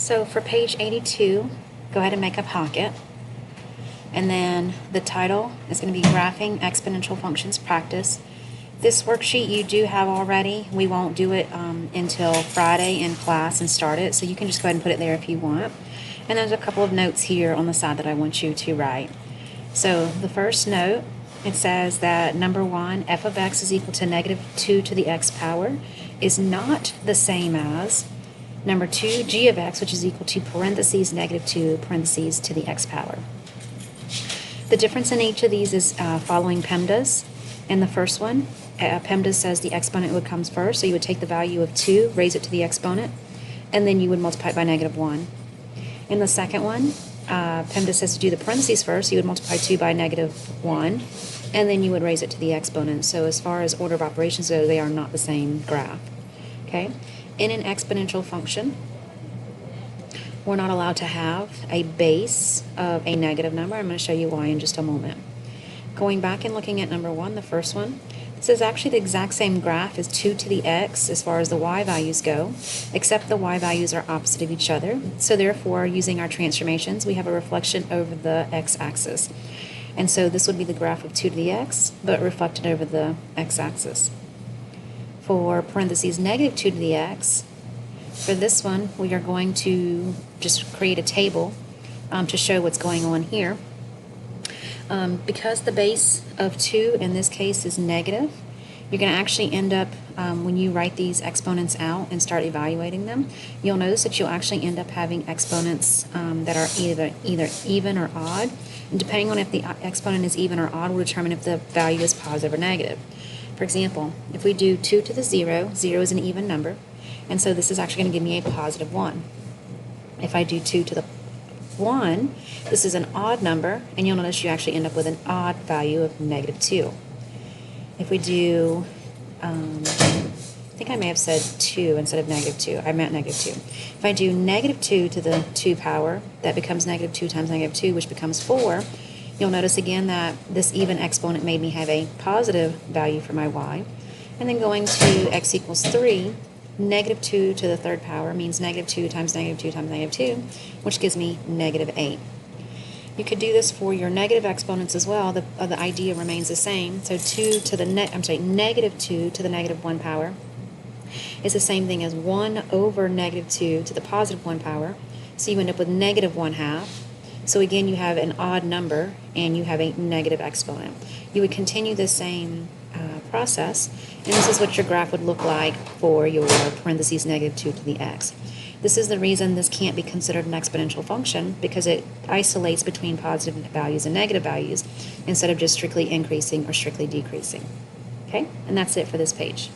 So for page 82, go ahead and make a pocket. And then the title is going to be Graphing Exponential Functions Practice. This worksheet you do have already. We won't do it until Friday in class and start it, so you can just go ahead and put it there if you want. And there's a couple of notes here on the side that I want you to write. So the first note, it says that number 1, f of x is equal to negative 2 to the x power is not the same as number 2, g of x, which is equal to parentheses negative 2 parentheses to the x power. The difference in each of these is following PEMDAS. In the first one, PEMDAS says the exponent would come first, so you would take the value of 2, raise it to the exponent, and then you would multiply it by negative 1. In the second one, PEMDAS says to do the parentheses first, so you would multiply 2 by negative 1, and then you would raise it to the exponent. So as far as order of operations go, they are not the same graph. Okay? In an exponential function, we're not allowed to have a base of a negative number. I'm going to show you why in just a moment. Going back and looking at number 1, the first one, this is actually the exact same graph as 2 to the x as far as the y values go, except the y values are opposite of each other. So therefore, using our transformations, we have a reflection over the x-axis. And so this would be the graph of 2 to the x, but reflected over the x-axis. For parentheses negative 2 to the x, for this one, we are going to just create a table to show what's going on here. Because the base of 2 in this case is negative, you're going to actually end up, when you write these exponents out and start evaluating them, you'll notice that you'll actually end up having exponents that are either even or odd. And depending on if the exponent is even or odd will determine if the value is positive or negative. For example, if we do 2 to the 0, 0 is an even number, and so this is actually going to give me a positive 1. If I do 2 to the 1, this is an odd number, and you'll notice you actually end up with an odd value of negative 2. If we do, I think I may have said 2 instead of negative 2. I meant negative 2. If I do negative 2 to the 2 power, that becomes negative 2 times negative 2, which becomes 4. You'll notice again that this even exponent made me have a positive value for my y. And then going to x equals 3, negative 2 to the 3rd power means negative 2 times negative 2 times negative 2, which gives me negative 8. You could do this for your negative exponents as well. The idea remains the same. So negative 2 to the negative 1 power is the same thing as 1 over negative 2 to the positive 1 power. So you end up with negative 1/2. So again, you have an odd number and you have a negative exponent. You would continue the same process, and this is what your graph would look like for your parentheses negative 2 to the x. This is the reason this can't be considered an exponential function, because it isolates between positive values and negative values instead of just strictly increasing or strictly decreasing. Okay, and that's it for this page.